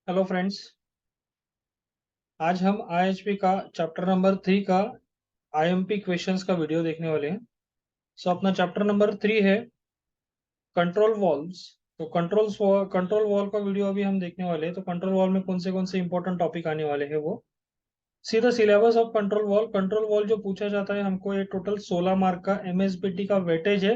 Hello friends. आज हम IHP का चैप्टर नंबर 3 का आईएमपी क्वेश्चंस का वीडियो देखने वाले हैं। अपना चैप्टर नंबर 3 है कंट्रोल वॉल्व्स। तो कंट्रोल वॉल्व का वीडियो अभी हम देखने वाले हैं। तो कंट्रोल वॉल्व में कौन से इंपॉर्टेंट टॉपिक आने वाले हैं वो सीधा सिलेबस ऑफ कंट्रोल वॉल्व जो पूछा जाता है हमको, ये टोटल 16 मार्क का एमएसबीटी का वेटेज है।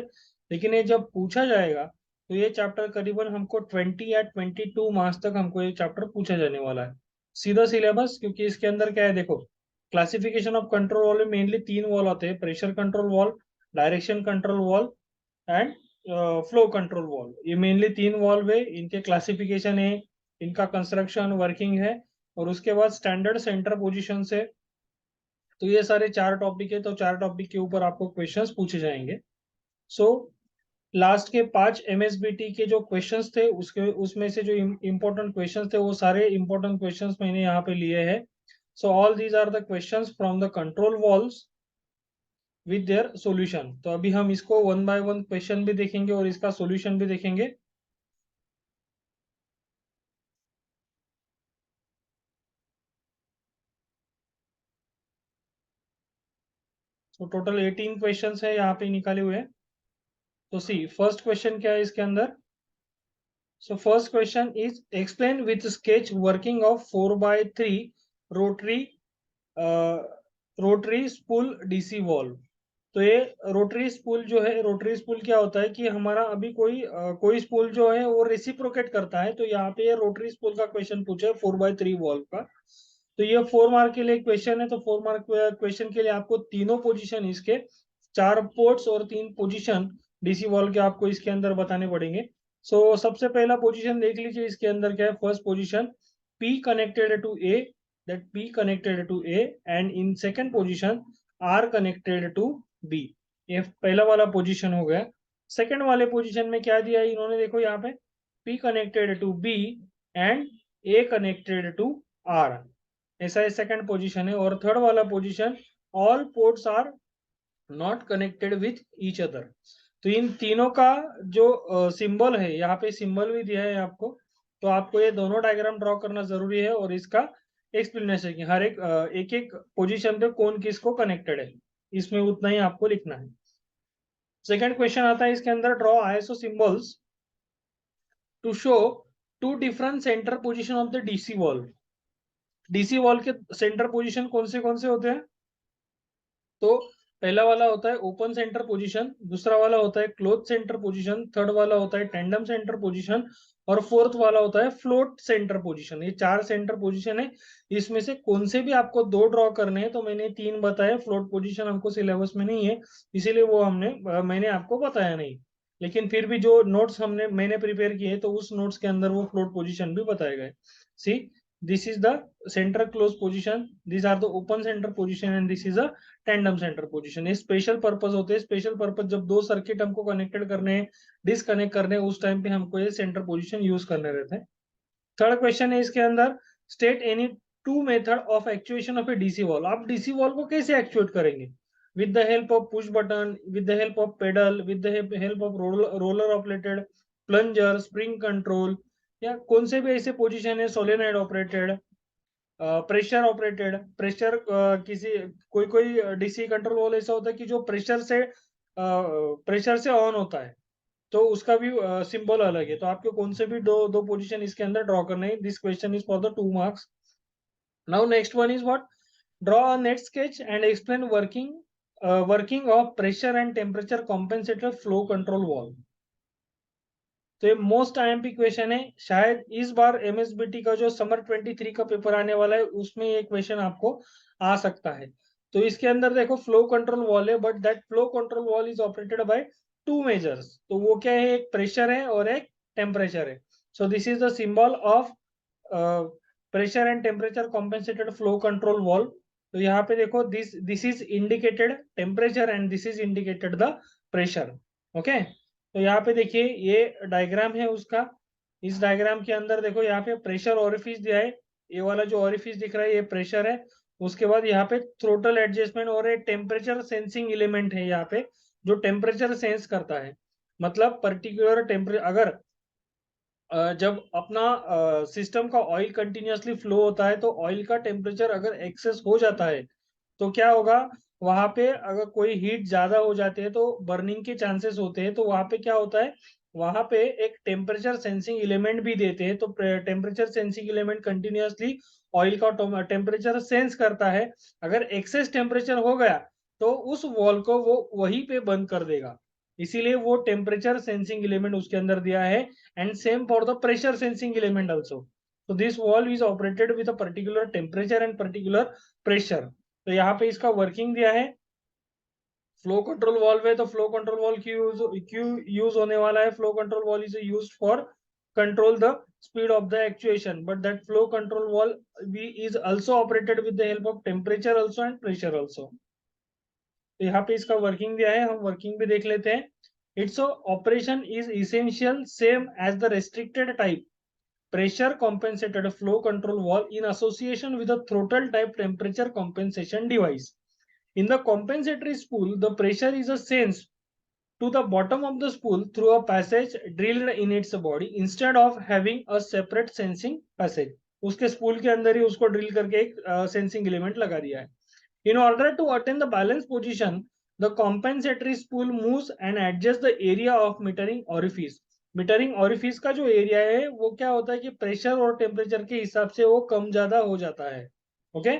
लेकिन ये जब पूछा जाएगा तो ये चैप्टर करीबन हमको 20 या 22 मार्क्स तक हमको ये चैप्टर पूछा जाने वाला है। सीधा सिलेबस, क्योंकि इसके अंदर क्या है देखो, क्लासिफिकेशन ऑफ कंट्रोल वॉल्व में मेनली 3 वॉल्व आते हैं: pressure control valve, direction control valve and flow control valve. ये मेनली 3 वॉल्व है, इनके क्लासिफिकेशन है, इनका कंस्ट्रक्शन वर्किंग है, और उसके बाद स्टैंडर्ड सेंटर पोजीशन से। तो ये सारे 4 टॉपिक है, तो 4 टॉपिक के ऊपर आपको क्वेश्चंस पूछे जाएंगे। सो लास्ट के 5 एमएसबीटी के जो क्वेश्चंस थे उसके उसमें से जो इम्पोर्टेंट क्वेश्चंस थे वो सारे इम्पोर्टेंट क्वेश्चंस मैंने यहाँ पे लिए हैं। So all these are the questions from the control valves with their solution. तो अभी हम इसको वन बाय वन क्वेश्चन भी देखेंगे और इसका सॉल्यूशन भी देखेंगे। तो टोटल 18 क्वेश्चंस है यहाँ पे निकाले हुए हैं। तो सी फर्स्ट क्वेश्चन क्या है इसके अंदर। So first question is explain with sketch working of 4 by 3 rotary uh, rotary spool DC valve। तो ये रोटरी स्पूल जो है, रोटरी स्पूल क्या होता है कि हमारा अभी कोई स्पूल जो है वो रेसिप्रोकेट करता है। तो यहाँ पे ये रोटरी स्पूल का क्वेश्चन पूछा है 4/3 वॉल्व का। तो ये 4 मार्क के लिए क्वेश्चन है। तो 4 मार्क क्वेश्चन के लिए आपको तीनों पोजीशन इसके, 4 पोर्ट्स और 3 पोजीशन डीसी वॉल्व के आपको इसके अंदर बताने पड़ेंगे। सबसे पहला पोजीशन देख लीजिए इसके अंदर क्या है। First position P connected to A, that P connected to A, and in second position R connected to B। ये पहला वाला पोजीशन हो गया। सेकंड वाले पोजीशन में क्या दिया है इन्होंने, देखो यहाँ पे P connected to B and A connected to R, ऐसा ये सेकंड पोजीशन है। और थर्ड वाला position all ports are not connected with each other. तो इन तीनों का जो सिंबल है, यहाँ पे सिंबल भी दिया है आपको। तो आपको ये दोनों डायग्राम ड्रॉ करना जरूरी है और इसका एक्सप्लेनेशन कि हर एक एक पोजीशन पे कौन किसको कनेक्टेड है, इसमें उतना ही आपको लिखना है। सेकंड क्वेश्चन आता है इसके अंदर, draw ISO symbols to show two different centre position of the DC valve. DC valve के सेंटर पोजीशन कौन से होते हैं। तो पहला वाला होता है ओपन सेंटर पोजीशन, दूसरा वाला होता है क्लोज सेंटर पोजीशन, थर्ड वाला होता है टेंडम सेंटर पोजीशन, और फोर्थ वाला होता है फ्लोट सेंटर पोजीशन। ये 4 सेंटर पोजीशन है। इसमें से कौन से भी आपको 2 ड्रॉ करने हैं। तो मैंने 3 बताया, फ्लोट पोजीशन हमको सिलेबस में नहीं है, इसीलिए वो मैंने आपको बताया नहीं। लेकिन फिर भी जो नोट्स मैंने प्रिपेयर किए तो उस नोट्स के अंदर वो फ्लोट पोजीशन भी बताए गए। See, this is the centre close position, this are the open centre position, and this is a tandem centre position. ये स्पेशल पर्पस होते हैं। स्पेशल पर्पस जब 2 सर्किट हमको कनेक्टेड करने हैं, डिसकनेक्ट करने हैं, उस टाइम पे हमको ये सेंटर पोजीशन यूज करने रहते हैं। थर्ड क्वेश्चन है इसके अंदर, state any 2 method of actuation of a DC valve. आप डीसी वॉल्व को कैसे एक्चुएट करेंगे? With the help of push button, with the help of pedal, with the help of roller operated, plunger, spring control, या कौन से भी ऐसे position है, solenoid operated, pressure operated. Pressure किसी कोई कोई डीसी कंट्रोल वॉल्व ऐसा होता है कि जो प्रेशर से ऑन होता है, तो उसका भी सिंबल अलग है। तो आपको कौन से भी दो दो पोजीशन इसके अंदर ड्रॉ करना है। This question is for the 2 marks. Now next one is what, draw a net sketch and explain working of pressure and temperature compensator flow control valve. तो ये मोस्ट आईएमपी क्वेश्चन है। शायद इस बार MSBT का जो summer 23 का paper आने वाला है उसमें ये क्वेश्चन आपको आ सकता है। तो इसके अंदर देखो फ्लो कंट्रोल वॉल है, but that flow control wall is operated by 2 measures. तो वो क्या है, एक प्रेशर है और एक टेम्परेचर है। सो this is the symbol of pressure and temperature compensated flow control valve. तो यहाँ पे देखो, this is indicated temperature and this is indicated the pressure. Okay, तो यहाँ पे देखिए ये डायग्राम है उसका। इस डायग्राम के अंदर देखो यहाँ पे प्रेशर ओरिफिस दिया है। ये वाला जो ओरिफिस दिख रहा है ये प्रेशर है। उसके बाद यहाँ पे थ्रोटल एडजस्टमेंट और एक टेम्परेचर सेंसिंग एलिमेंट है यहाँ पे, जो टेम्परेचर सेंस करता है। मतलब पर्टिकुलर टेम्परेचर, अगर जब अपना सिस्टम का ऑयल कंटिन्यूअसली फ्लो होता है तो ऑयल का टेम्परेचर अगर एक्सेस हो जाता है तो क्या होगा, वहां पे अगर कोई हीट ज्यादा हो जाती है तो बर्निंग के चांसेस होते हैं। तो वहां पे क्या होता है, वहां पे एक टेम्परेचर सेंसिंग एलिमेंट भी देते हैं। तो temperature sensing element continuously oil का टेम्परेचर सेंस करता है। अगर एक्सेस टेम्परेचर हो गया तो उस वॉल को वो वहीं पे बंद कर देगा, इसीलिए वो टेम्परेचर सेंसिंग एलिमेंट उसके अंदर दिया है। And same for the pressure sensing element also. तो this valve is operated with a particular temperature and particular pressure. तो यहाँ पे इसका वर्किंग दिया है। फ्लो कंट्रोल वॉल्व है तो फ्लो कंट्रोल वॉल्व क्यों यूज होने वाला है, flow control valve is used for control the speed of the actuation, but that flow control valve be is also operated with the help of temperature also and pressure also. तो यहाँ पे इसका working दिया है, हम working भी देख लेते हैं। Its operation is essential same as the restricted type pressure compensated flow control valve in association with a throttle type temperature compensation device. In the compensatory spool, the pressure is sensed to the bottom of the spool through a passage drilled in its body instead of having a separate sensing passage. उसके spool के अंदर ही उसको drill करके एक sensing element लगा दिया है। In order to attain the balance position, the compensatory spool moves and adjusts the area of metering orifice. Metering orifice का जो एरिया है वो क्या होता है कि प्रेशर और टेम्परेचर के हिसाब से वो कम ज्यादा हो जाता है। Okay,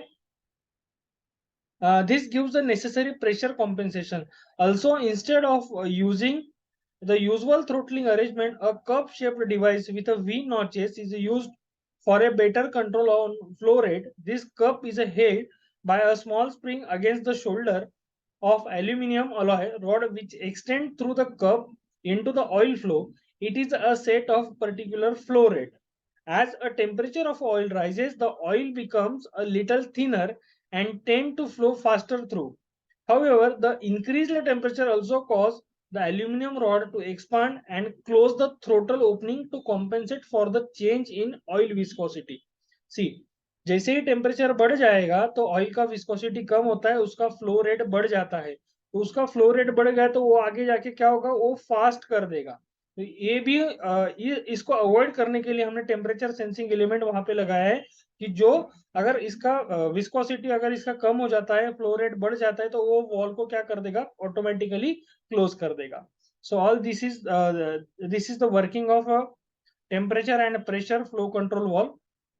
this gives the necessary pressure compensation. Also, instead of using the usual throttling arrangement, a cup shaped device with a V notches is used for a better control on flow rate. This cup is held by a small spring against the shoulder of aluminum alloy rod which extend through the cup into the oil flow. It is a set of particular flow rate. As a temperature of oil rises, the oil becomes a little thinner and tend to flow faster through. However, the increased temperature also causes the aluminum rod to expand and close the throttle opening to compensate for the change in oil viscosity. See, जैसे ही temperature बढ़ जाएगा तो oil का viscosity कम होता है, उसका flow rate बढ़ जाता है। तो उसका फ्लो रेट बढ़ गया तो वो आगे जाके क्या होगा, वो फास्ट कर देगा। तो ये भी इसको अवॉइड करने के लिए हमने टेम्परेचर सेंसिंग एलिमेंट वहां पे लगाया है कि जो अगर इसका विस्कोसिटी अगर इसका कम हो जाता है, फ्लो रेट बढ़ जाता है, तो वो वॉल को क्या कर देगा, ऑटोमेटिकली क्लोज कर देगा। So all this is the working of temperature and pressure flow control valve.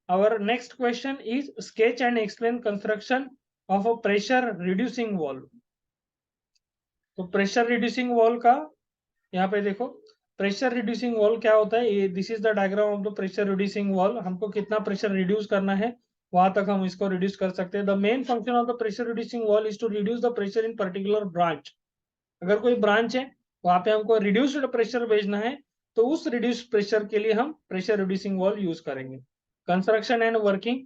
Our next question is sketch and explain construction of a pressure reducing valve. तो प्रेशर रिड्यूसिंग वॉल्व का यहाँ पे देखो, pressure reducing valve क्या होता है, ये this is the diagram of the pressure reducing valve. हमको कितना प्रेशर रिड्यूस करना है वहां तक हम इसको रिड्यूस कर सकते हैं। The main function of the pressure reducing valve is to reduce the pressure in particular branch. अगर कोई ब्रांच है वहां पे हमको रिड्यूस्ड प्रेशर भेजना है तो उस रिड्यूस्ड प्रेशर के लिए हम प्रेशर रिड्यूसिंग वॉल्व यूज करेंगे। Construction and working.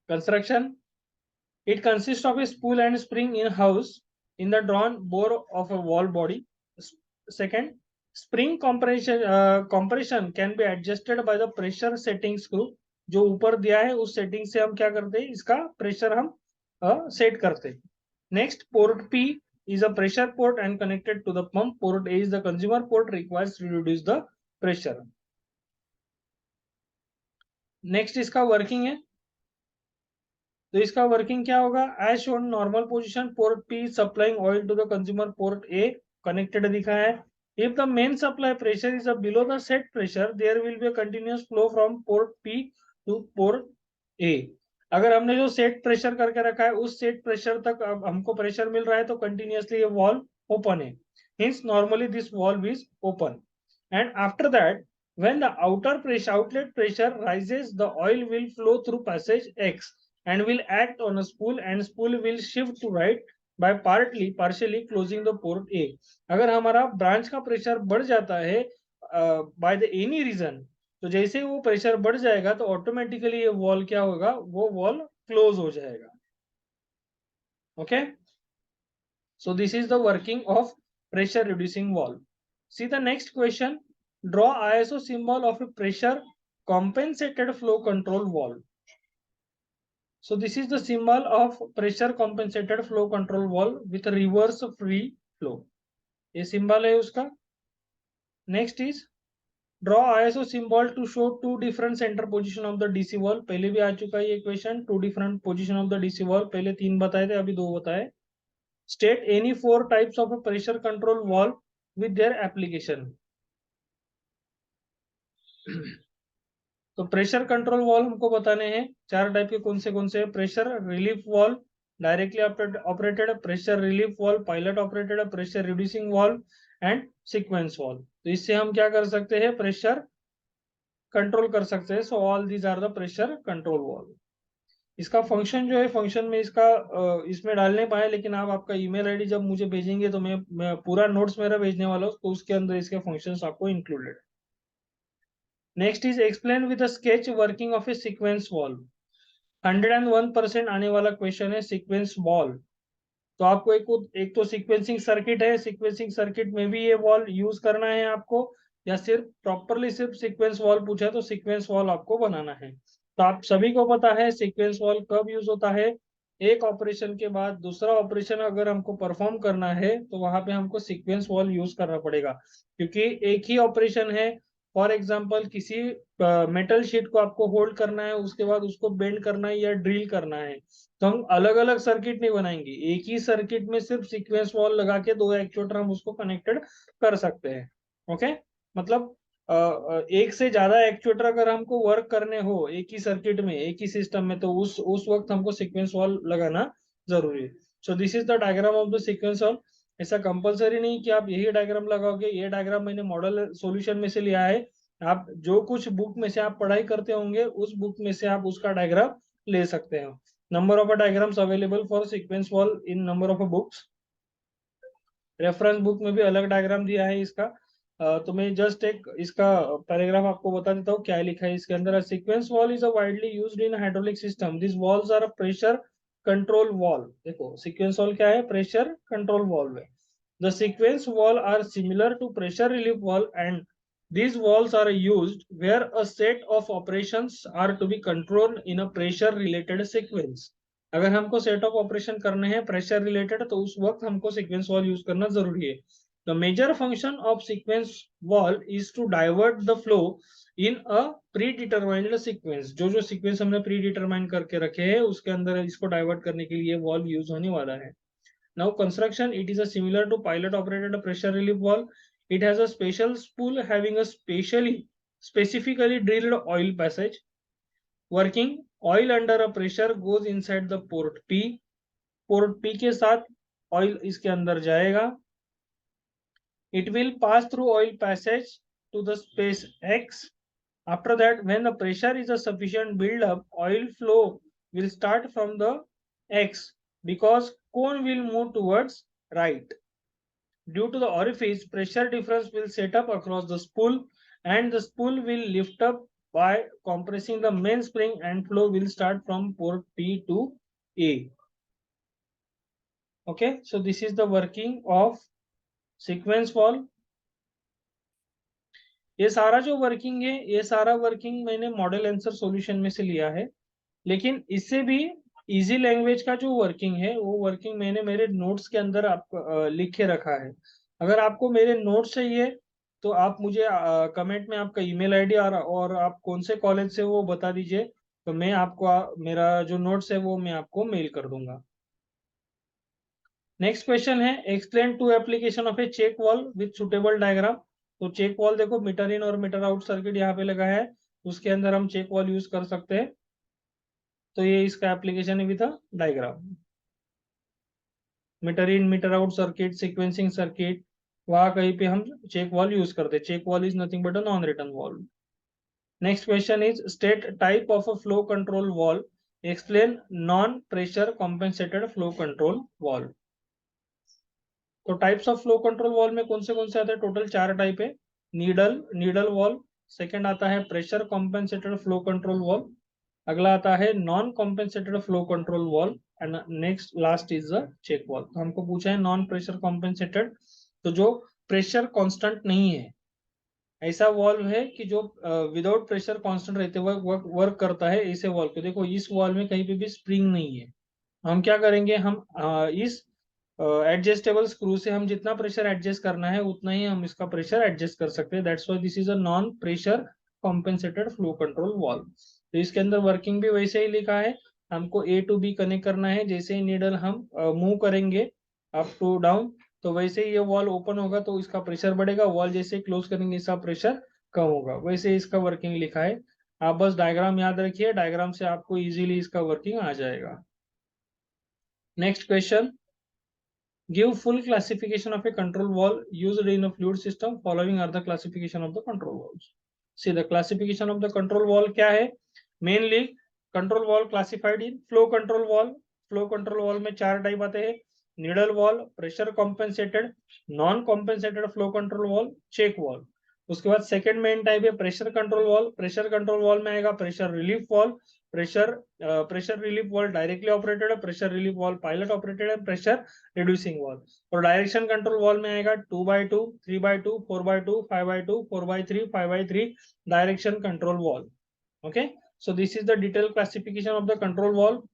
Construction. It consists of a spool and spring in house in the drawn bore of a wall body. Second, spring compression can be adjusted by the pressure setting screw. जो ऊपर दिया है उस setting से हम क्या करते हैं, इसका प्रेशर हम सेट करते हैं। Next, port P is a pressure port and connected to the pump. Port A is the consumer port required to reduce the pressure. Next इसका वर्किंग है। तो इसका वर्किंग क्या होगा, as shown normal position, port P supplying oil to the consumer, port A connected दिखा है। If the main supply pressure is below the set pressure, there will be a continuous flow from port P to port A. अगर हमने जो set pressure करके रखा है उस set pressure तक अब हमको प्रेशर मिल रहा है तो कंटिन्यूअसली ये वॉल्व ओपन है। Hints normally this valve is open and after that when the outer pressure outlet pressure rises, the oil will flow through passage X and will act on a spool and spool will shift to right by partially closing the port A. अगर हमारा branch का pressure बढ़ जाता है by the any reason, तो जैसे वो pressure बढ़ जाएगा तो ऑटोमेटिकली ये वॉल क्या होगा, वो वॉल क्लोज हो जाएगा। Okay, so this is the working of pressure reducing valve. See the next question, draw ISO symbol of a pressure compensated flow control valve. So this is the symbol of pressure compensated flow control valve with reverse free flow. ये symbol है उसका। Next is draw ISO symbol to show two different centre position of the DC valve. पहले भी आ चुका है ये question, two different position of the DC valve, पहले 3 बताए थे, अभी 2 बताए। State any 4 types of a pressure control valve with their application. तो प्रेशर कंट्रोल वॉल्व हमको बताने हैं 4 टाइप के, कौन से pressure relief valve, directly operated, pressure relief valve, pilot operated, pressure reducing valve and sequence valve. तो इससे हम क्या कर सकते हैं, प्रेशर कंट्रोल कर सकते हैं। So all these are the pressure control valve. इसका फंक्शन जो है, फंक्शन में इसका इसमें डाल नहीं पाए, लेकिन आप आपका ईमेल आईडी जब मुझे भेजेंगे तो मैं पूरा नोट्स मेरा भेजने वाला हूँ, तो उसके अंदर इसके फंक्शंस आपको included. Next is explain with a sketch working of A sequence valve. 101% आने वाला क्वेश्चन है सीक्वेंस वॉल्व। तो आपको एक तो सीक्वेंसिंग सर्किट है, सीक्वेंसिंग सर्किट में भी ये वॉल्व यूज करना है आपको, या सिर्फ प्रॉपरली सिर्फ सीक्वेंस वॉल्व पूछा है तो सीक्वेंस वॉल्व आपको बनाना है। तो आप सभी को पता है सीक्वेंस वॉल्व कब यूज होता है, एक ऑपरेशन के बाद दूसरा ऑपरेशन अगर हमको परफॉर्म करना है तो वहां पे हमको सीक्वेंस वॉल्व यूज करना पड़ेगा, क्योंकि एक ही ऑपरेशन है। फॉर एग्जाम्पल किसी मेटल शीट को आपको होल्ड करना है, उसके बाद उसको बेंड करना है या ड्रिल करना है, तो हम अलग अलग सर्किट नहीं बनाएंगे, एक ही सर्किट में सिर्फ सीक्वेंस वॉल लगा के 2 एक्चुएटर हम उसको कनेक्टेड कर सकते हैं। ओके, मतलब एक से ज्यादा एक्चुएटर अगर हमको वर्क करने हो एक ही सर्किट में, एक ही सिस्टम में, तो उस वक्त हमको सीक्वेंस वॉल लगाना जरूरी है। सो this is the diagram of the sequence wall. ऐसा कंपलसरी नहीं कि आप यही डायग्राम लगाओगे, ये डायग्राम मैंने मॉडल सॉल्यूशन में से लिया है। आप जो कुछ बुक में से आप पढ़ाई करते होंगे उस बुक में से आप उसका डायग्राम ले सकते हैं। Number of diagrams available for sequence wall in number of books. Reference book में भी अलग डायग्राम दिया है इसका। तो मैं जस्ट एक इसका पैराग्राफ आपको बता देता हूँ क्या लिखा है इसके अंदर। Sequence valve is a widely used in hydraulic system, this valves are a pressure control valve. देखो सीक्वेंस वॉल क्या है, प्रेशर कंट्रोल वॉल्व है। The sequence valve are similar to pressure relief valve and these walls are used where a set of operations are to be controlled in a pressure related sequence। अगर हमको set of operation करने हैं pressure related तो उस वक्त हमको sequence wall use करना जरूरी है। The major function of sequence valve is to divert the flow in a predetermined sequence. जो सीक्वेंस हमने प्री डिटरमाइन करके रखे हैं उसके अंदर इसको डाइवर्ट करने के लिए वॉल्व यूज होने वाला है। Now construction, it is a similar to pilot operated pressure relief valve. It has a special spool having a specifically drilled oil passage. Working, oil under a pressure goes inside the port P. Port P के साथ oil इसके अंदर जाएगा। It will pass through oil passage to the space X. After that, when the pressure is a sufficient build up, oil flow will start from the X because cone will move towards right. Due to the orifice, pressure difference will set up across the spool and the spool will lift up by compressing the mainspring and flow will start from port P to A. Okay, so this is the working of sequence valve. ये सारा जो working है, ये सारा working मैंने model answer solution में से लिया है, लेकिन इससे भी इजी लैंग्वेज का जो वर्किंग है वो वर्किंग मैंने मेरे नोट्स के अंदर आपको लिख के रखा है। अगर आपको मेरे नोट्स चाहिए तो आप मुझे कमेंट में आपका ईमेल आईडी और आप कौन से कॉलेज से वो बता दीजिए, तो मैं आपको मेरा जो नोट्स है वो मैं आपको मेल कर दूंगा। नेक्स्ट क्वेश्चन है explain to application of a check valve with suitable diagram. तो चेक वॉल देखो मीटर इन और मीटर आउट सर्किट यहाँ पे लगा है, उसके अंदर हम चेक वॉल यूज कर सकते हैं। तो ये इसका एप्लीकेशन है with diagram. Meter in meter out circuit, sequencing circuit, वहां कहीं पे हम चेक वॉल यूज करते हैं। Check valve is nothing but a non return valve. Next question is state type of a flow control valve, explain non pressure compensated flow control valve. तो types of flow control valve में कौन से आते हैं, total 4 type है। Needle valve, second आता है pressure compensated flow control valve, अगला आता है non compensated flow control valve and next last is the check valve. तो हमको पूछा है नॉन प्रेशर कॉम्पेंसेटेड, तो जो प्रेशर कांस्टेंट नहीं है, ऐसा वॉल्व है कि जो विदाउट प्रेशर कांस्टेंट रहते हुए वर्क करता है, ऐसे वॉल्व को देखो। इस वॉल्व में कहीं पे भी स्प्रिंग नहीं है, हम क्या करेंगे, हम इस एडजस्टेबल स्क्रू से हम जितना प्रेशर एडजस्ट करना है उतना ही हम इसका प्रेशर एडजस्ट कर सकते हैं। That's why this is a non pressure compensated flow control valve. तो इसके अंदर वर्किंग भी वैसे ही लिखा है, हमको ए टू बी कनेक्ट करना है। जैसे ही नीडल हम मूव करेंगे अप टू डाउन, तो वैसे ही ये वॉल ओपन होगा तो इसका प्रेशर बढ़ेगा, वॉल जैसे क्लोज करेंगे इसका प्रेशर कम होगा। वैसे इसका वर्किंग लिखा है, आप बस डायग्राम याद रखिए, डायग्राम से आपको इजीली इसका वर्किंग आ जाएगा। Next question, give full classification of a control valve used in a fluid system. Following are the classification of the control valves. See the classification of the control valve क्या है? Mainly control valve classified in flow control valve. Flow control valve में चार type आते हैं, needle valve, pressure compensated, non compensated flow control valve, check valve. उसके बाद second main type है pressure control valve. Pressure control valve में आएगा pressure relief valve, pressure relief valve directly operated है, pressure relief valve pilot operated है, pressure reducing valve. और direction control valve में आएगा 2x2, 3x2, 4x2, 5x2, 4x3, 5x3 direction control valve. Okay, so this is the detail classification of the control valve.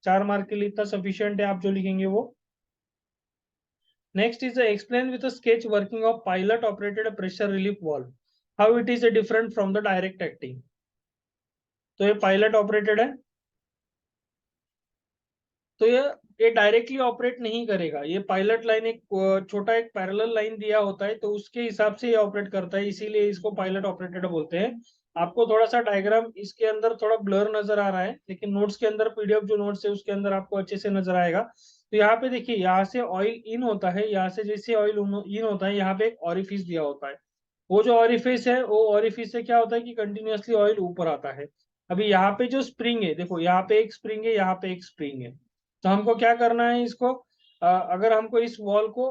4 mark के लिए इतना sufficient है, आप जो लिखेंगे वो। Next is explain with a sketch working of pilot operated pressure relief valve. How it is different from the direct acting. तो ये पायलट ऑपरेटेड है, तो ये डायरेक्टली ऑपरेट नहीं करेगा। ये पायलट लाइन एक छोटा एक पैरेलल लाइन दिया होता है, तो उसके हिसाब से ये ऑपरेट करता है, इसीलिए इसको पायलट ऑपरेटेड बोलते हैं। आपको थोड़ा सा डायग्राम इसके अंदर थोड़ा ब्लर नजर आ रहा है, लेकिन नोट्स के अंदर पीडीएफ जो नोट्स है उसके अंदर आपको अच्छे से नजर आएगा। तो यहाँ पे देखिए, यहाँ से ऑयल इन होता है, यहाँ से जैसे ऑयल इन होता है, यहाँ पे एक ऑरिफिस दिया होता है। वो जो ऑरिफिस है, वो ऑरिफिस से क्या होता है कि कंटिन्यूअसली ऑयल ऊपर आता है। अभी यहाँ पे जो स्प्रिंग है, देखो यहाँ पे एक स्प्रिंग है, यहाँ पे एक स्प्रिंग है। तो हमको क्या करना है इसको, अगर हमको इस वॉल को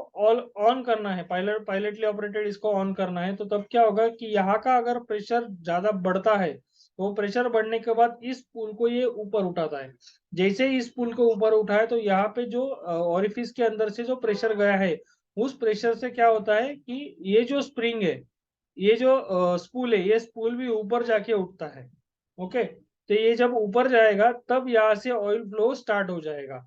ऑन करना है, पायलटली ऑपरेटेड इसको ऑन करना है, तो तब क्या होगा कि यहाँ का अगर प्रेशर ज्यादा बढ़ता है, तो वो प्रेशर बढ़ने के बाद इस पुल को ये ऊपर उठाता है। जैसे ही इस पुल को ऊपर उठाए, तो यहाँ पे जो ऑरिफिस के अंदर से जो प्रेशर गया है, उस प्रेशर से क्या होता है कि ये जो स्प्रिंग है, ये जो स्पूल है, ये स्पूल भी ऊपर जाके उठता है। ओके, तो ये जब ऊपर जाएगा तब यहाँ से ऑयल फ्लो स्टार्ट हो जाएगा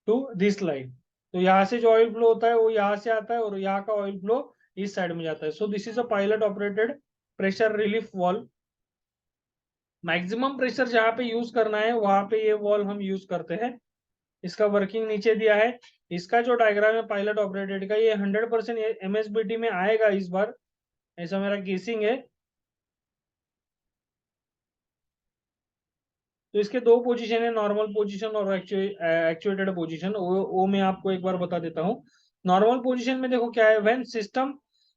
टू दिस लाइन। तो यहाँ से जो ऑयल फ्लो होता है वो यहाँ से आता है, और यहाँ का ऑयल फ्लो इस साइड में जाता है। सो this is a pilot operated pressure relief valve. Maximum pressure जहाँ पे यूज करना है वहां पे ये वॉल्व हम यूज करते हैं। इसका वर्किंग नीचे दिया है। इसका जो डायग्राम है पायलट ऑपरेटेड का, ये 100% एमएसबीटी में आएगा इस बार, ऐसा मेरा गेसिंग है। तो इसके दो पोजीशन है, नॉर्मल पोजीशन और एक्चुएटेड पोजीशन। वो मैं आपको एक बार बता देता हूँ। नॉर्मल पोजीशन में देखो क्या है, when system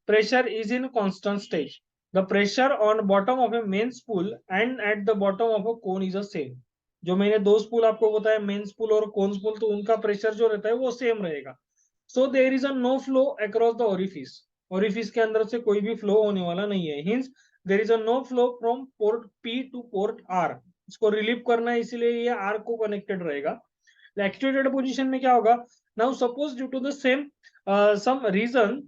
pressure is in constant stage, the pressure on bottom of A main spool and at the bottom of a cone is a same. जो मैंने दो स्पूल आपको बताया, मेन स्पूल और कोन स्पूल, तो उनका प्रेशर जो रहता है वो सेम रहेगा। So there is a no flow across the orifice. Orifice के अंदर से कोई भी फ्लो होने वाला नहीं है। Hence there is a no flow from port P to port R. इसको रिलीव करना है, इसीलिए ये आर को कनेक्टेड रहेगा। एक्चुएटेड पोजीशन में क्या होगा, now suppose due to the same some reason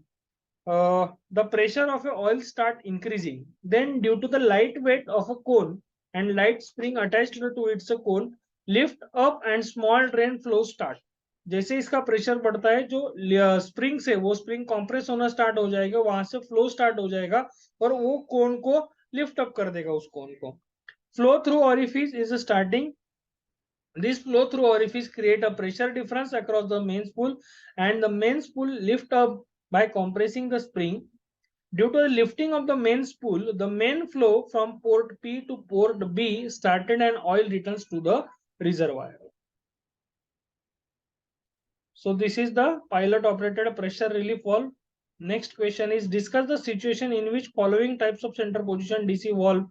the pressure of a oil start increasing, then due to the light weight of a cone and light spring attached to its a cone, lift up and small drain flow start. जैसे इसका pressure बढ़ता है, जो spring से वो spring compress होना start हो जाएगा, वहां से फ्लो स्टार्ट हो जाएगा और वो कोन को लिफ्ट अप कर देगा, उस कोन को। Flow through orifice is starting. This flow through orifice create a pressure difference across the main spool, and the main spool lift up by compressing the spring. Due to the lifting of the main spool, the main flow from port P to port B started and oil returns to the reservoir. So this is the pilot operated pressure relief valve. Next question is discuss the situation in which following types of center position DC valve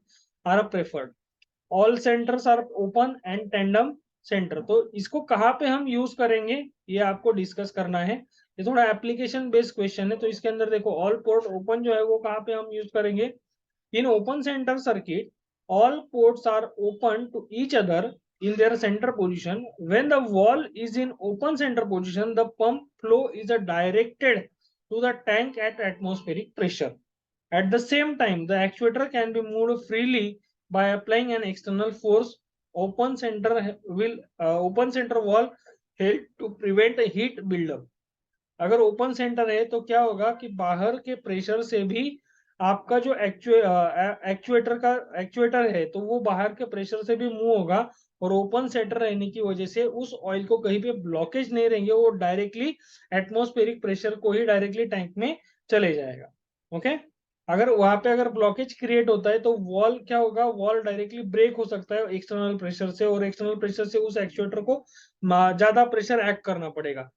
are preferred. All centers are open and tandem centre. तो इसको कहाँ पे हम use करेंगे ये आपको discuss करना है। ये थोड़ा एप्लीकेशन बेस्ड क्वेश्चन है, तो इसके अंदर देखो ऑल पोर्ट ओपन जो है वो कहाँ पे हम यूज करेंगे। In open centre circuit all ports are open to each other in their center position. When the wall is in open center position, the pump flow is directed to the tank at atmospheric pressure. At the same time, the actuator can be moved freely by applying an external force. Open center valve help to prevent heat buildup. अगर open centre है तो क्या होगा कि बाहर के pressure से भी आपका जो एक्चुएटर है तो वो बाहर के प्रेशर से भी मूव होगा, और ओपन सेंटर रहने की वजह से उस ऑयल को कहीं पे ब्लॉकेज नहीं रहेंगे, वो डायरेक्टली एटमॉस्फेरिक प्रेशर को ही डायरेक्टली टैंक में चले जाएगा। ओके, अगर वहां पे अगर ब्लॉकेज क्रिएट होता है तो वॉल क्या होगा, वॉल डायरेक्टली ब्रेक हो सकता है एक्सटर्नल प्रेशर से, और एक्सटर्नल प्रेशर से उस एक्चुएटर को ज्यादा प्रेशर एक्ट करना पड़ेगा।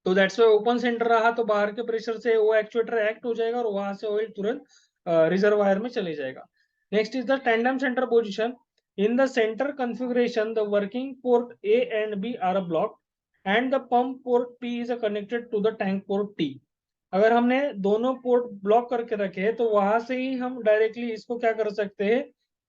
तो दैट्स वाई ओपन सेंटर रहा तो बाहर के प्रेशर से वो एक्चुएटर एक्ट हो जाएगा और वहां से ऑयल तुरंत रिजर्वायर में चले जाएगा। Next is the tandem centre position. In the centre configuration the working port A and B are block and the pump port P is connected to the tank port T. अगर हमने दोनों port block करके रखे हैं तो वहां से ही हम डायरेक्टली इसको क्या कर सकते हैं,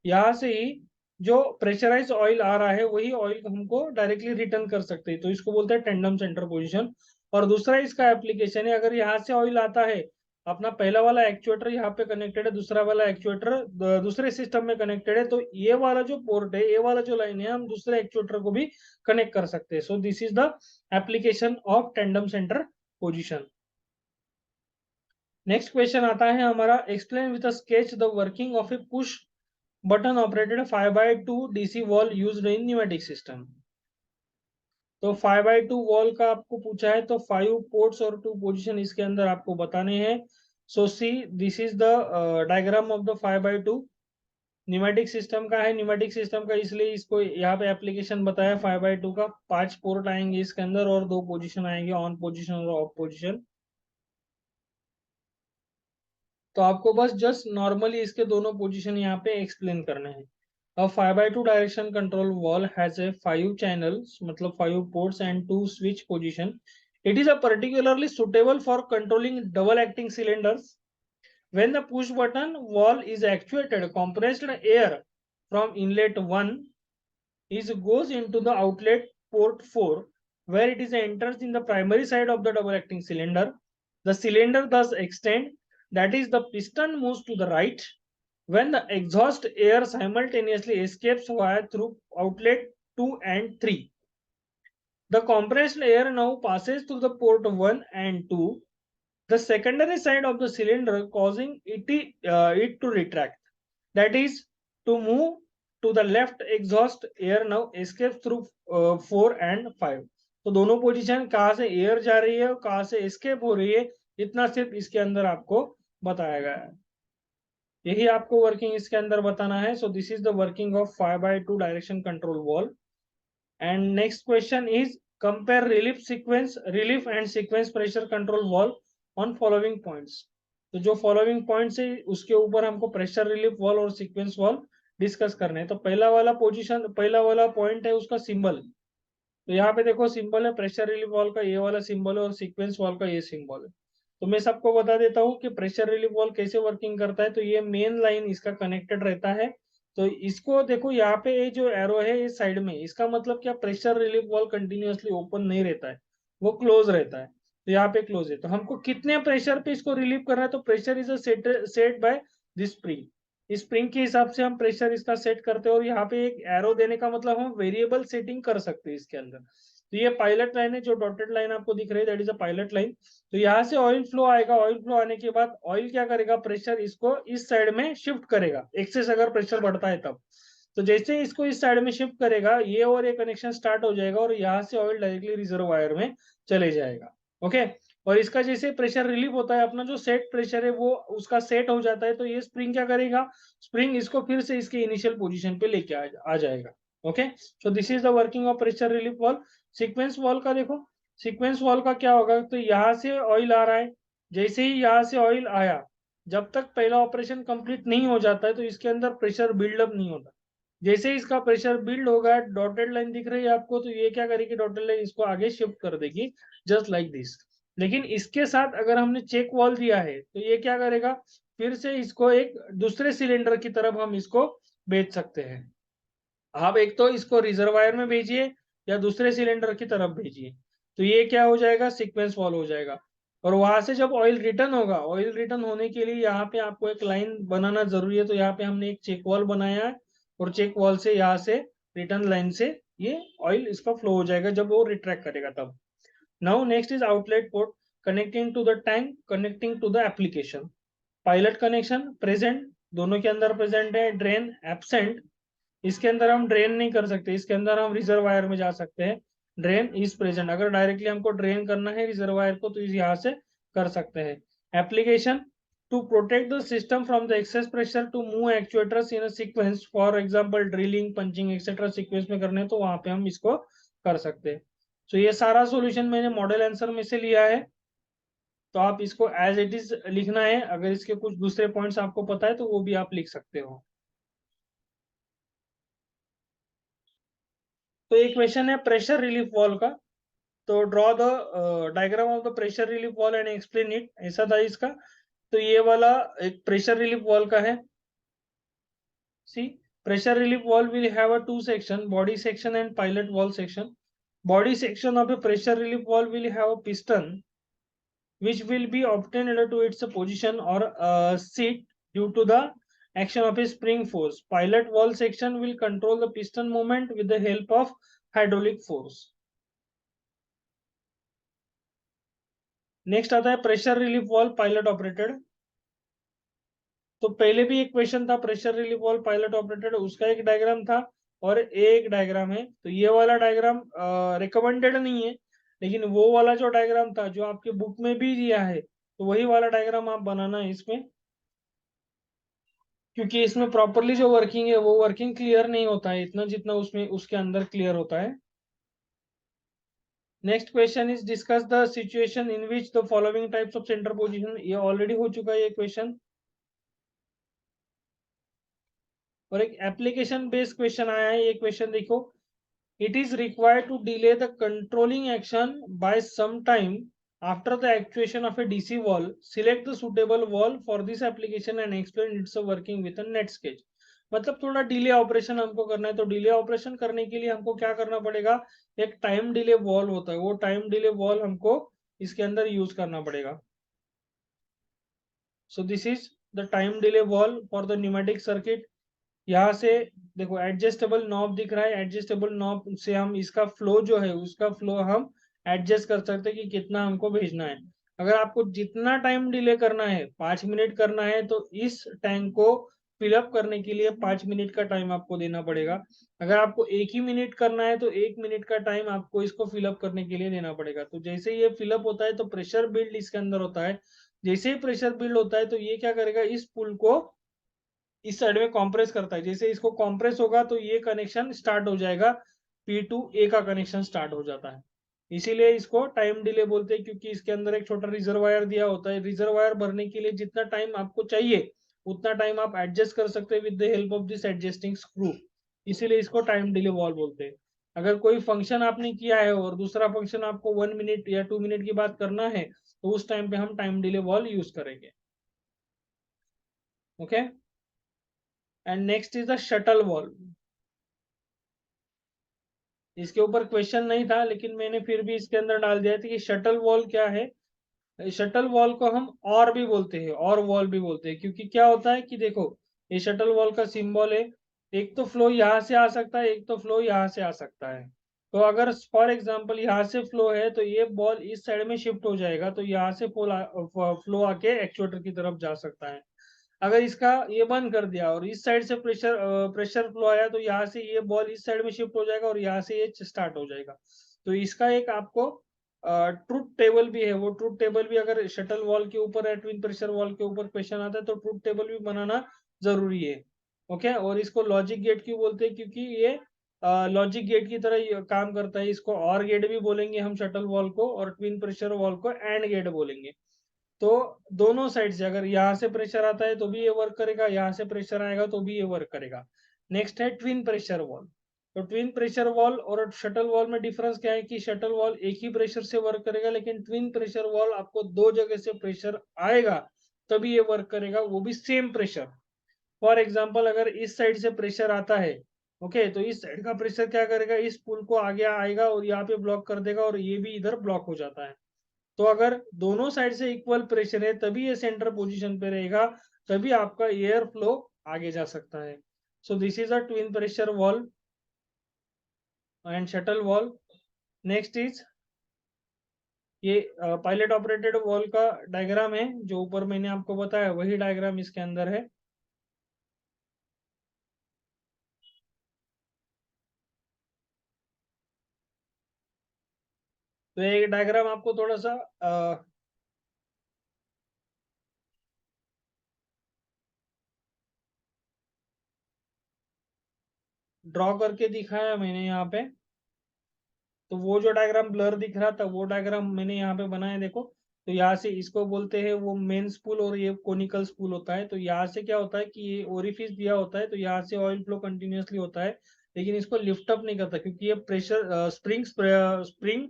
यहाँ से ही जो प्रेशराइज ऑयल आ रहा है वही ऑयल हमको डायरेक्टली रिटर्न कर सकते हैं, तो इसको बोलते हैं टेंडम सेंटर पोजीशन। और दूसरा इसका एप्लीकेशन है, अगर यहाँ से ऑयल आता है, अपना पहला वाला एक्चुएटर यहाँ पे कनेक्टेड है, दूसरा वाला एक्चुएटर दूसरे सिस्टम में कनेक्टेड है, तो ये वाला जो पोर्ट है, ये वाला जो लाइन है, हम दूसरे एक्चुएटर को भी कनेक्ट कर सकते हैं। सो this is the application of tandem centre position. Next question आता है हमारा, explain with a sketch the working of A push button operated 5x2 DC wall used in pneumatic system. तो 5x2 वॉल का आपको पूछा है, तो 5 पोर्ट्स और 2 पोजीशन इसके अंदर आपको बताने हैं। So see this is the diagram of the 5x2। Pneumatic system का है, न्यूमेटिक सिस्टम का इसलिए इसको यहाँ पे एप्लीकेशन बताया। 5x2 का 5 पोर्ट आएंगे इसके अंदर और 2 पोजीशन आएंगे, ऑन पोजीशन और ऑफ पोजीशन। तो आपको बस जस्ट नॉर्मली इसके दोनों पोजीशन यहाँ पे एक्सप्लेन करने हैं। A 5x2 direction control wall has a 5 channels, मतलब 5 ports and 2 switch position. It is a particularly suitable for controlling double acting cylinders. When the push button valve is actuated, compressed air from inlet 1 is goes into the outlet port 4, where it is enters in the primary side of the double acting cylinder. The cylinder thus extend, that is the piston moves to the right when the exhaust air simultaneously escapes via through outlet 2 and 3. The compressed air now passes through the port 1 and 2, the secondary side of the cylinder, causing it to retract. That is, to move to the left, exhaust air now escapes through 4 and 5. तो दोनों position कहाँ से air जा रही है और कहाँ से एस्केप हो रही है, इतना सिर्फ इसके अंदर आपको बताया गया है। यही आपको वर्किंग इसके अंदर बताना है। सो this is the working of 5x2 direction control valve. And next question is, compare relief and sequence pressure control wall on following points. तो जो फॉलोइंग पॉइंट्स है उसके ऊपर हमको प्रेशर रिलीफ वॉल और सीक्वेंस वॉल डिस्कस करने हैं। तो पहला वाला पॉइंट है उसका सिंबल। तो यहाँ पे देखो सिंबल है प्रेशर रिलीफ वॉल का, ये वाला सिंबल है, और सीक्वेंस वॉल का ये सिंबल है। तो मैं सबको बता देता हूँ कि प्रेशर रिलीफ वॉल कैसे वर्किंग करता है। तो ये मेन लाइन इसका कनेक्टेड रहता है, तो इसको देखो यहाँ पे ये जो एरो है ये साइड में, इसका मतलब क्या, pressure relief wall continuously open नहीं रहता है, वो क्लोज रहता है। तो यहाँ पे क्लोज है, तो हमको कितने प्रेशर पे इसको रिलीव करना है, तो pressure is set by this spring. इस स्प्रिंग के हिसाब से हम प्रेशर इसका सेट करते हैं, और यहाँ पे एक एरो देने का मतलब हम वेरिएबल सेटिंग कर सकते हैं इसके अंदर। तो ये पायलट लाइन है, जो डॉटेड लाइन आपको दिख रही है that is a pilot line. तो यहाँ से ऑयल फ्लो आएगा, ऑयल फ्लो आने के बाद ऑयल क्या करेगा, प्रेशर इसको इस साइड में शिफ्ट करेगा, एक्सेस अगर प्रेशर बढ़ता है तब। तो जैसे इसको इस साइड में शिफ्ट करेगा, ये और ये कनेक्शन स्टार्ट हो जाएगा और यहाँ से ऑयल डायरेक्टली रिजर्वायर में चले जाएगा। ओके, और इसका जैसे प्रेशर रिलीव होता है, अपना जो सेट प्रेशर है वो उसका सेट हो जाता है, तो ये स्प्रिंग क्या करेगा, स्प्रिंग इसको फिर से इसके इनिशियल पोजीशन पे लेके आ जाएगा। Okay, so this is the working of pressure relief valve. Sequence valve का देखो, सीक्वेंस वॉल्व का क्या होगा, तो यहाँ से ऑयल आ रहा है, जैसे ही यहाँ से ऑयल आया, जब तक पहला ऑपरेशन कंप्लीट नहीं हो जाता है तो इसके अंदर प्रेशर बिल्डअप नहीं होता। जैसे ही इसका प्रेशर बिल्ड होगा, डॉटेड लाइन दिख रही है आपको, तो ये क्या करेगी, डॉटेड लाइन इसको आगे शिफ्ट कर देगी, जस्ट लाइक दिस। लेकिन इसके साथ अगर हमने चेक वॉल्व दिया है तो ये क्या करेगा, फिर से इसको एक दूसरे सिलेंडर की तरफ हम इसको भेज सकते हैं। आप एक तो इसको रिजर्वायर में भेजिए या दूसरे सिलेंडर की तरफ भेजिए, तो ये क्या हो जाएगा, सीक्वेंस वॉल्व हो जाएगा। और वहां से जब ऑयल रिटर्न होगा, ऑयल रिटर्न होने के लिए यहाँ पे आपको एक लाइन बनाना जरूरी है, तो यहाँ पे हमने एक चेक वॉल्व बनाया है, और चेक वॉल्व से यहाँ से रिटर्न लाइन से ये ऑयल इसका फ्लो हो जाएगा जब वो रिट्रैक्ट करेगा तब। Now next is outlet port connecting to the tank connecting to the application. Pilot connection present, दोनों के अंदर प्रेजेंट है। ड्रेन एब्सेंट, इसके अंदर हम ड्रेन नहीं कर सकते, इसके अंदर हम रिजर्वायर में जा सकते हैं। ड्रेन इज प्रेजेंट, अगर डायरेक्टली हमको ड्रेन करना है रिजर्वायर को तो यहाँ से कर सकते हैं। Application to protect the system from the excess pressure to move actuators in a sequence, for example drilling punching etcetera sequence में करने तो वहां पे हम इसको कर सकते हैं। तो ये सारा सॉल्यूशन मैंने मॉडल आंसर में से लिया है, तो आप इसको एज इट इज लिखना है। अगर इसके कुछ दूसरे पॉइंट्स आपको पता है तो वो भी आप लिख सकते हो। तो एक क्वेश्चन है प्रेशर रिलीफ वॉल्व का, तो draw the diagram of the pressure relief valve and explain it, ऐसा था इसका। तो ये वाला एक प्रेशर रिलीफ वॉल्व का है। सी, pressure relief valve will have a two section, body section and pilot valve section. Body section of a pressure relief valve will have a piston which will be obtained to its position or seat due to the action of a spring force. Pilot valve section will control the piston movement with the help of hydraulic force. Next आता है pressure relief valve pilot operated. तो पहले भी एक question था pressure relief valve pilot operated, उसका एक diagram था और एक डायग्राम है। तो ये वाला डायग्राम रिकमेंडेड नहीं है, लेकिन वो वाला जो डायग्राम था जो आपके बुक में भी दिया है तो वही वाला डायग्राम आप बनाना है इसमें, क्योंकि इसमें प्रॉपरली जो वर्किंग है वो वर्किंग क्लियर नहीं होता है इतना जितना उसमें उसके अंदर क्लियर होता है। Next question is discuss the situation in which the following types of centre position, ये ऑलरेडी हो चुका है ये क्वेश्चन। और एक एप्लीकेशन बेस्ड क्वेश्चन आया है, ये क्वेश्चन देखो। It is required to delay the controlling action by some time after the actuation of a DC valve, select the suitable valve for this application and explain its working with a net sketch. मतलब थोड़ा delay operation हमको करना है, तो delay operation करने के लिए हमको क्या करना पड़ेगा, एक टाइम डिले वॉल्व होता है, वो टाइम डिले वॉल्व हमको इसके अंदर यूज करना पड़ेगा। सो this is the time delay valve for the pneumatic circuit. यहाँ से देखो एडजस्टेबल नॉब दिख रहा है, एडजस्टेबल नॉब से हम इसका फ्लो जो है उसका फ्लो हम एडजस्ट कर सकते हैं कि कितना हमको भेजना है। अगर आपको जितना टाइम डिले करना है 5 मिनट करना है तो इस टैंक को फिलअप करने के लिए 5 मिनट का टाइम आपको देना पड़ेगा। अगर आपको 1 ही मिनट करना है तो 1 मिनट का टाइम आपको इसको फिलअप करने के लिए देना पड़ेगा। तो जैसे ये फिलअप होता है तो प्रेशर बिल्ड इसके अंदर होता है, जैसे ही प्रेशर बिल्ड होता है तो ये क्या करेगा, इस पुल को इस साइड में कॉम्प्रेस करता है। जैसे इसको कॉम्प्रेस होगा तो ये कनेक्शन स्टार्ट हो जाएगा, P2A का कनेक्शन स्टार्ट हो जाता है। इसीलिए इसको टाइम डिले बोलते हैं, क्योंकि इसके अंदर एक छोटा रिजर्वायर दिया होता है। रिजर्वायर भरने के लिए जितना टाइम आपको चाहिए उतना टाइम आप एडजस्ट कर सकते हैं with the help of this adjusting screw, इसीलिए इसको टाइम डिले वॉल्व बोलते हैं। अगर कोई फंक्शन आपने किया है और दूसरा फंक्शन आपको 1 मिनट या 2 मिनट की बात करना है तो उस टाइम पे हम टाइम डिले वॉल्व यूज करेंगे। Okay, and next is the shuttle valve. इसके ऊपर क्वेश्चन नहीं था लेकिन मैंने फिर भी इसके अंदर डाल दिया था कि शटल वॉल क्या है। शटल वॉल को हम और भी बोलते हैं, और वॉल भी बोलते हैं, क्योंकि क्या होता है कि देखो ये शटल वॉल का सिंबल है, एक तो फ्लो यहाँ से आ सकता है, एक तो फ्लो यहाँ से आ सकता है। तो अगर फॉर एग्जांपल यहाँ से फ्लो है तो ये बॉल इस साइड में शिफ्ट हो जाएगा, तो यहाँ से फ्लो आके एक्चुएटर की तरफ जा सकता है। अगर इसका ये बंद कर दिया और इस साइड से प्रेशर फ्लो आया तो यहाँ से ये बॉल इस साइड में शिफ्ट हो जाएगा और यहाँ से ये स्टार्ट हो जाएगा। तो इसका एक आपको ट्रूथ टेबल भी है, वो ट्रूथ टेबल भी अगर शटल वॉल के ऊपर या ट्विन प्रेशर वॉल के ऊपर क्वेश्चन आता है तो ट्रूथ टेबल भी बनाना जरूरी है। ओके, और इसको लॉजिक गेट क्यों बोलते हैं, क्योंकि ये लॉजिक गेट की तरह ये काम करता है। इसको और गेट भी बोलेंगे हम शटल वॉल को, और ट्विन प्रेशर वॉल को एंड गेट बोलेंगे। तो दोनों साइड से अगर यहाँ से प्रेशर आता है तो भी ये वर्क करेगा, यहाँ से प्रेशर आएगा तो भी ये वर्क करेगा। नेक्स्ट है ट्विन प्रेशर वॉल। तो ट्विन प्रेशर वॉल और शटल वॉल में डिफरेंस क्या है कि शटल वॉल एक ही प्रेशर से वर्क करेगा, लेकिन ट्विन प्रेशर वॉल आपको दो जगह से प्रेशर आएगा तभी ये वर्क करेगा, वो भी सेम प्रेशर। फॉर एग्जाम्पल अगर इस साइड से प्रेशर आता है, ओके, तो इस साइड का प्रेशर क्या करेगा, इस पुल को आगे आएगा और यहाँ पे ब्लॉक कर देगा और ये भी इधर ब्लॉक हो जाता है। तो अगर दोनों साइड से इक्वल प्रेशर है तभी ये सेंटर पोजीशन पे रहेगा, तभी आपका एयर फ्लो आगे जा सकता है। सो this is a twin pressure valve. And shuttle wall. Next is ये पायलट ऑपरेटेड वॉल का डायग्राम है, जो ऊपर मैंने आपको बताया वही डायग्राम इसके अंदर है। तो ये डायग्राम आपको थोड़ा सा ड्रॉ करके दिखाया मैंने यहाँ पे। तो वो जो डायग्राम ब्लर दिख रहा था वो डायग्राम मैंने यहाँ पे बनाया, देखो। तो यहाँ से इसको बोलते हैं वो मेन स्पूल, और ये कोनिकल स्पूल होता है। तो यहाँ से क्या होता है कि ये ओरिफिस दिया होता है, तो यहाँ से ऑयल फ्लो कंटिन्यूअसली होता है, लेकिन इसको लिफ्ट अप नहीं करता क्योंकि ये प्रेशर स्प्रिंग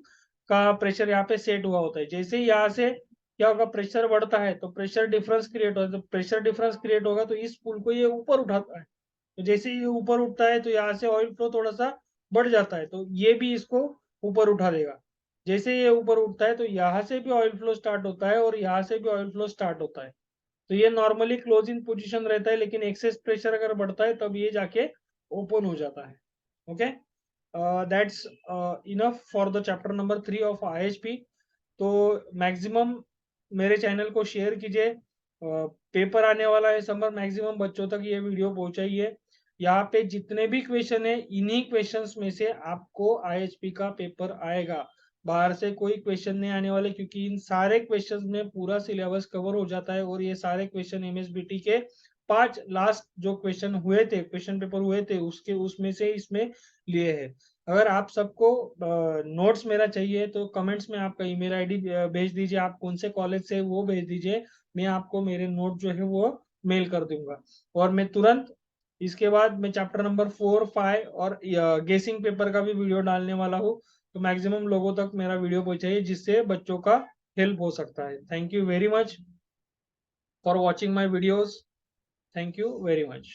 का प्रेशर यहाँ पे सेट हुआ होता है। जैसे ही यहाँ से क्या होगा, प्रेशर बढ़ता है तो प्रेशर डिफरेंस क्रिएट होता है। तो प्रेशर डिफरेंस क्रिएट होगा तो इस पुल को ये ऊपर उठाता है। तो जैसे ही ये ऊपर उठता है तो यहाँ से ऑयल फ्लो थोड़ा सा बढ़ जाता है, तो ये भी इसको ऊपर उठा देगा। जैसे ये ऊपर उठता है तो यहाँ से भी ऑयल फ्लो स्टार्ट होता है और यहाँ से भी ऑयल फ्लो स्टार्ट होता है। तो ये नॉर्मली क्लोज इन पोजिशन रहता है, लेकिन एक्सेस प्रेशर अगर बढ़ता है तब ये जाके ओपन हो जाता है। Okay, that's enough for the chapter number 3 of IHP। तो मैक्सिमम मेरे चैनल को शेयर कीजिए। पेपर आने वाला है समर, मैक्सिमम बच्चों तक ये वीडियो पहुंचाइए। यहाँ पे जितने भी क्वेश्चन है इन्हीं क्वेश्चंस में से आपको IHP का पेपर आएगा। बाहर से कोई क्वेश्चन नहीं आने वाले, क्योंकि इन सारे क्वेश्चंस में पूरा सिलेबस कवर हो जाता है। और ये सारे क्वेश्चन MSBT के 5 लास्ट जो क्वेश्चन हुए थे, क्वेश्चन पेपर हुए थे, उसके उसमें से इसमें लिए हैं। अगर आप सबको नोट्स मेरा चाहिए तो कमेंट्स में आपका ईमेल आईडी भेज दीजिए, आप कौन से कॉलेज से वो भेज दीजिए, मैं आपको मेरे नोट जो है वो मेल कर दूंगा। और मैं तुरंत इसके बाद मैं चैप्टर नंबर 4, 5 और गेसिंग पेपर का भी वीडियो डालने वाला हूँ। तो मैक्सिमम लोगों तक मेरा वीडियो पहुंचाइए जिससे बच्चों का हेल्प हो सकता है। Thank you very much for watching my videos. Thank you very much.